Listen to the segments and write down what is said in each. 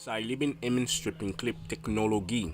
Living in stripping clip technology.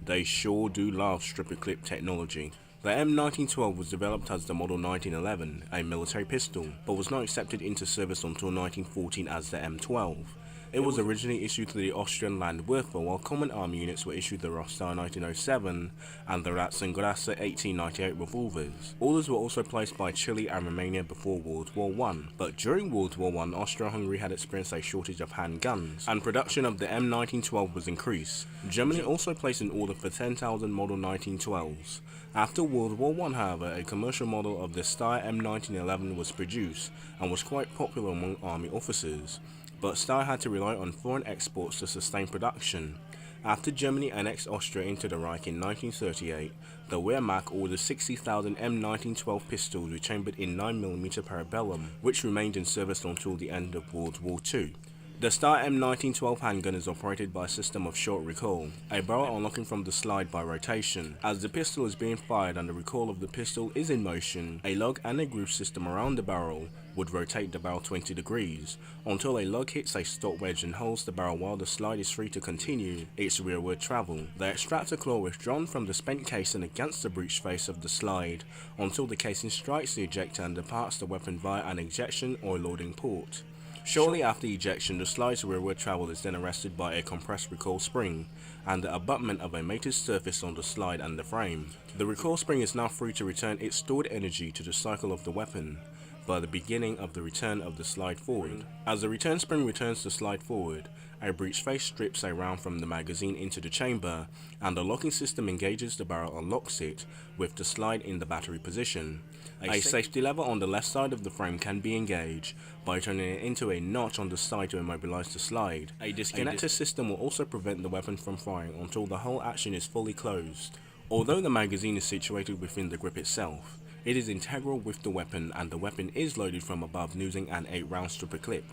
They sure do love stripping clip technology. The M1912 was developed as the Model 1911, a military pistol, but was not accepted into service until 1914 as the M12. It was originally issued to the Austrian Landwirfe, while common army units were issued the Steyr 1907 and the Ratzengrasse 1898 revolvers. Orders were also placed by Chile and Romania before World War I, but during World War I, Austro-Hungary had experienced a shortage of handguns, and production of the M1912 was increased. Germany also placed an order for 10,000 Model 1912s. After World War I, however, a commercial model of the Steyr M1911 was produced and was quite popular among army officers. But Steyr had to rely on foreign exports to sustain production. After Germany annexed Austria into the Reich in 1938, the Wehrmacht ordered 60,000 M1912 pistols rechambered in 9mm parabellum, which remained in service until the end of World War II. The Steyr M1912 handgun is operated by a system of short recoil, a barrel unlocking from the slide by rotation. As the pistol is being fired and the recoil of the pistol is in motion, a lug and a groove system around the barrel would rotate the barrel 20 degrees, until a lug hits a stop wedge and holds the barrel while the slide is free to continue its rearward travel. The extractor claw withdrawn from the spent casing against the breech face of the slide, until the casing strikes the ejector and departs the weapon via an ejection or loading port. Shortly after ejection, the slide's rearward travel is then arrested by a compressed recoil spring and the abutment of a mated surface on the slide and the frame. The recoil spring is now free to return its stored energy to the cycle of the weapon by the beginning of the return of the slide forward. As the return spring returns the slide forward, a breech face strips a round from the magazine into the chamber, and the locking system engages the barrel and locks it with the slide in the battery position. A safety lever on the left side of the frame can be engaged by turning it into a notch on the side to immobilize the slide. A disconnector system will also prevent the weapon from firing until the whole action is fully closed. Although the magazine is situated within the grip itself, it is integral with the weapon, and the weapon is loaded from above using an 8-round stripper clip.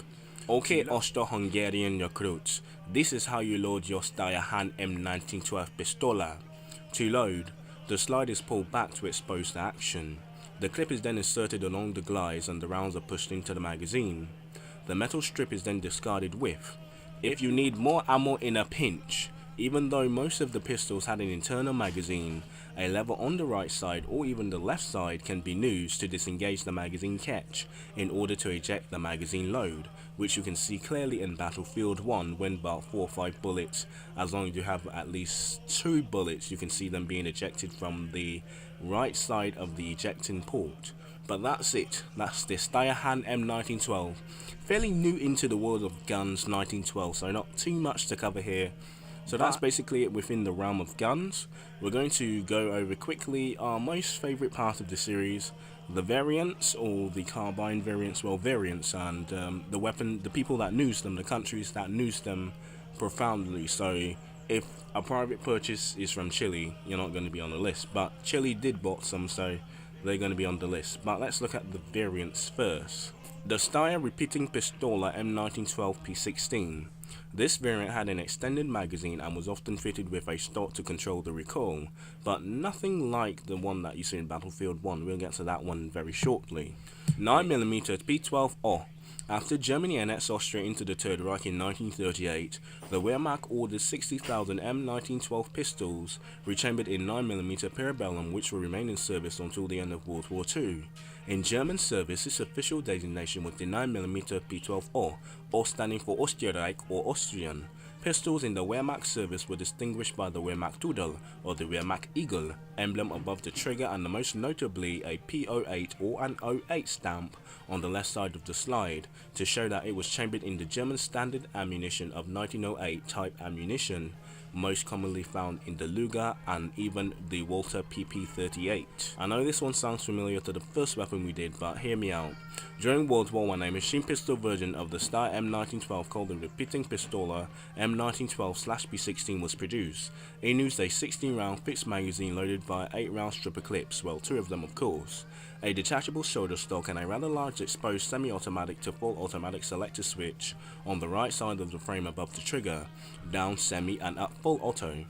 Okay, Austro-Hungarian recruits, this is how you load your Steyr-Hahn M1912 pistola. To load, the slide is pulled back to expose the action. The clip is then inserted along the glides and the rounds are pushed into the magazine. The metal strip is then discarded with. If you need more ammo in a pinch, even though most of the pistols had an internal magazine, a lever on the right side or even the left side can be used to disengage the magazine catch in order to eject the magazine load, which you can see clearly in Battlefield 1 when about 4 or 5 bullets. As long as you have at least 2 bullets, you can see them being ejected from the right side of the ejecting port. But that's it, that's the Steyr-Hahn M1912. Fairly new into the world of guns, 1912, so not too much to cover here. So that's basically it within the realm of guns. We're going to go over quickly our most favourite part of the series, the variants, or the carbine variants, and the people that use them, the countries that use them profoundly. So if a private purchase is from Chile, you're not going to be on the list, but Chile did bought some, so they're going to be on the list. But let's look at the variants first. The Steyr Repeating Pistola M1912 P16. This variant had an extended magazine and was often fitted with a stock to control the recoil, but nothing like the one that you see in Battlefield 1. We'll get to that one very shortly. 9mm P12O. After Germany annexed Austria into the Third Reich in 1938, the Wehrmacht ordered 60,000 M1912 pistols rechambered in 9mm parabellum, which will remain in service until the end of World War II. In German service, its official designation was the 9mm P12O, O standing for Österreich or Austrian. Pistols in the Wehrmacht service were distinguished by the Wehrmacht Tudel or the Wehrmacht Eagle emblem above the trigger, and the most notably a P08 or an 08 stamp on the left side of the slide to show that it was chambered in the German standard ammunition of 1908 type ammunition, most commonly found in the Luger and even the Walter PP38. I know this one sounds familiar to the first weapon we did, but hear me out. During World War I, a machine pistol version of the Steyr M1912 called the Repeating Pistola M1912/P16 was produced. It used a 16-round fixed magazine loaded via 8-round stripper clips, well, 2 of them of course, a detachable shoulder stock, and a rather large exposed semi-automatic to full automatic selector switch on the right side of the frame above the trigger, down semi and up full auto.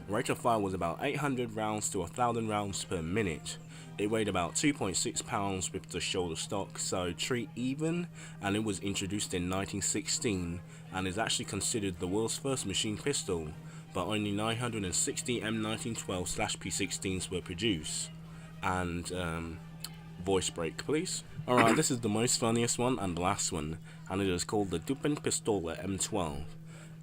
Rate of fire was about 800 rounds to 1000 rounds per minute. It weighed about 2.6 pounds with the shoulder stock, so treat even, and it was introduced in 1916 and is actually considered the world's first machine pistol, but only 960 M1912/P16s were produced. And voice break please. Alright, this is the most funniest one and the last one, and it is called the Dupenpistola M12.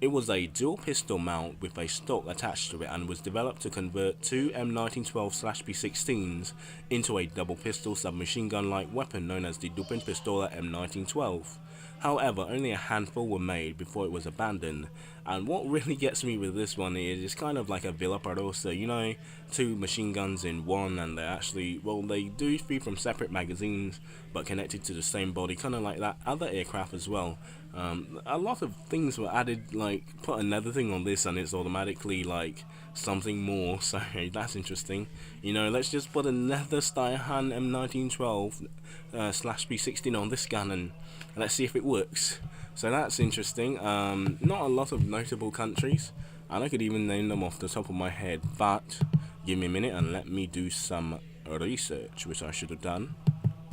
It was a dual pistol mount with a stock attached to it and was developed to convert two M1912/P16s into a double pistol submachine gun-like weapon known as the Dupenpistola M1912. However, only a handful were made before it was abandoned, and what really gets me with this one is it's kind of like a Villa Parosa, you know, two machine guns in one, and they actually, well, they do feed from separate magazines but connected to the same body, kind of like that other aircraft as well. A lot of things were added, like put another thing on this and it's automatically like something more, so that's interesting. You know, let's just put another Steyr-Hahn M1912 /P16 on this gun and let's see if it works. So that's interesting. Not a lot of notable countries, and I could even name them off the top of my head, but give me a minute and let me do some research, which I should have done.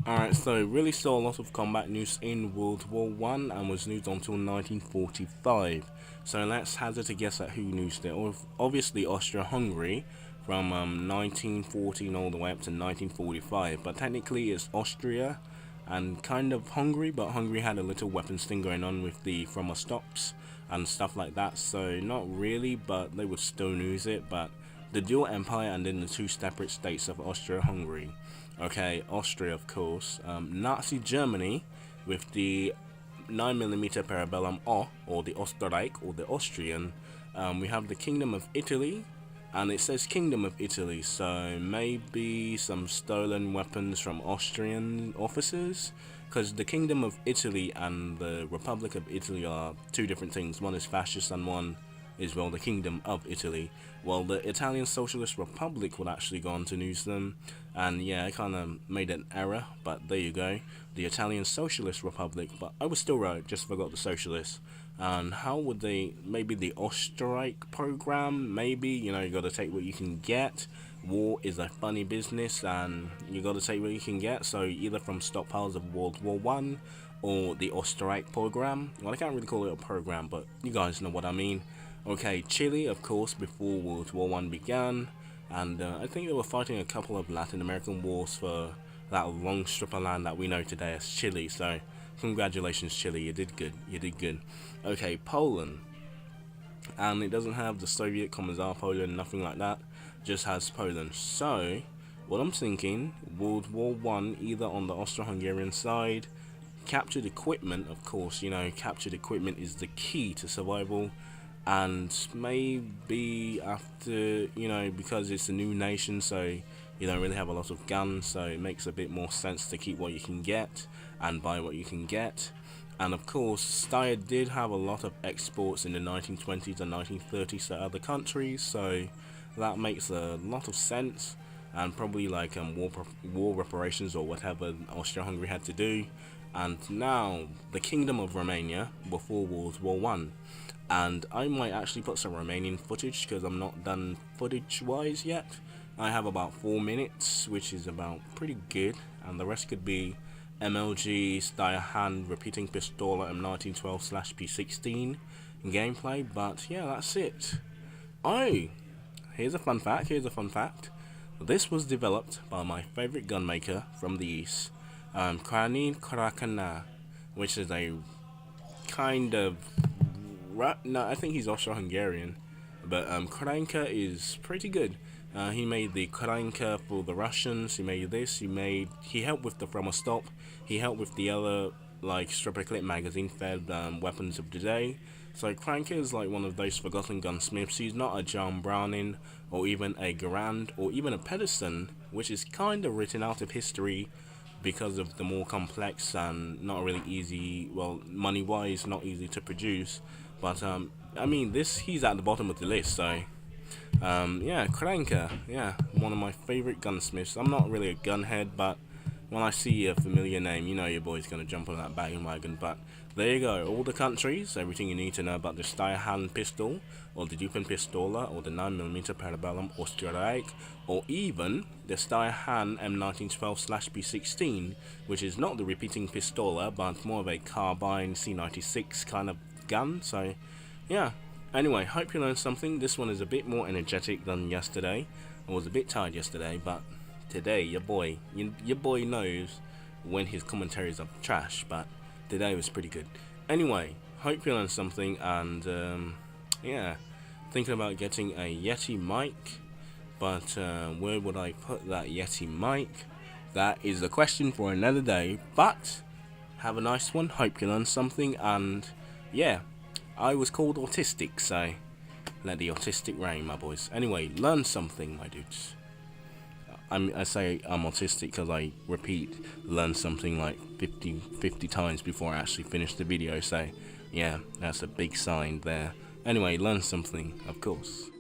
Alright, so really saw a lot of combat news in World War I and was nuked until 1945. So let's hazard a guess at who nuked it. Obviously Austro-Hungary from 1914 all the way up to 1945, but technically it's Austria and kind of Hungary, but Hungary had a little weapons thing going on with the stops and stuff like that, so not really, but they would still use it. But the dual empire and then the two separate states of Austria-Hungary. Okay, Austria of course, Nazi Germany with the 9mm Parabellum O, or the Österreich, or the Austrian. We have the Kingdom of Italy, and it says Kingdom of Italy, so maybe some stolen weapons from Austrian officers, because the Kingdom of Italy and the Republic of Italy are two different things. One is fascist and one is, well, the Kingdom of Italy. Well, the Italian Socialist Republic would actually go on to use them, and yeah, I kind of made an error, but there you go, the Italian Socialist Republic, but I was still right, just forgot the socialists. And how would they, maybe the Österreich program, maybe, you know, you gotta take what you can get. War is a funny business and you gotta take what you can get, so either from stockpiles of World War I or the Österreich program. Well, I can't really call it a program, but you guys know what I mean. Okay, Chile, of course, before World War I began, and I think they were fighting a couple of Latin American wars for that long strip of land that we know today as Chile, so congratulations Chile, you did good, you did good. Okay, Poland, and it doesn't have the Soviet Commissar Poland, nothing like that, just has Poland. So, what I'm thinking, World War I, either on the Austro-Hungarian side, captured equipment, of course, you know, captured equipment is the key to survival, and maybe after, you know, because it's a new nation, so you don't really have a lot of guns, so it makes a bit more sense to keep what you can get and buy what you can get. And of course, Steyr did have a lot of exports in the 1920s and 1930s to other countries, so that makes a lot of sense, and probably like war reparations or whatever Austria-Hungary had to do. And now the Kingdom of Romania before World War I. And I might actually put some Romanian footage because I'm not done footage wise yet. I have about 4 minutes, which is about pretty good, and the rest could be MLG Steyr-Hahn repeating Pistola M1912/P16 gameplay, but yeah, that's it. Oh, here's a fun fact, this was developed by my favorite gunmaker from the east, Krakana, which is a kind of, no, I think he's Austro-Hungarian, but Kranka is pretty good. He made the Kranka for the Russians, he made this, he helped with the From a Stop, he helped with the other, like, stripper clip magazine fed weapons of the day. So Kranka is like one of those forgotten gunsmiths. He's not a John Browning or even a Garand or even a Pedersen, which is kind of written out of history because of the more complex and not really easy, well, money wise not easy to produce. But I mean, he's at the bottom of the list, so yeah, Kranka, yeah, one of my favorite gunsmiths. I'm not really a gunhead, but when I see a familiar name, you know your boy's gonna jump on that bandwagon. But there you go, all the countries, everything you need to know about the Steyr-Hahn pistol, or the Dupen Pistola, or the 9mm Parabellum Austro Reich, or even the Steyr-Hahn M1912/B16, which is not the repeating pistola, but more of a carbine C96 kind of gun. So, yeah. Anyway, hope you learned something. This one is a bit more energetic than yesterday. I was a bit tired yesterday, but today, your boy knows when his commentaries are trash, but today was pretty good. Anyway, hope you learned something, and yeah, thinking about getting a Yeti mic, but where would I put that Yeti mic? That is a question for another day, but have a nice one. Hope you learned something, and yeah, I was called autistic, so let the autistic reign, my boys. Anyway, learn something, my dudes. I say I'm autistic because I repeat learn something like 50 times before I actually finish the video, so yeah, that's a big sign there. Anyway, learn something, of course.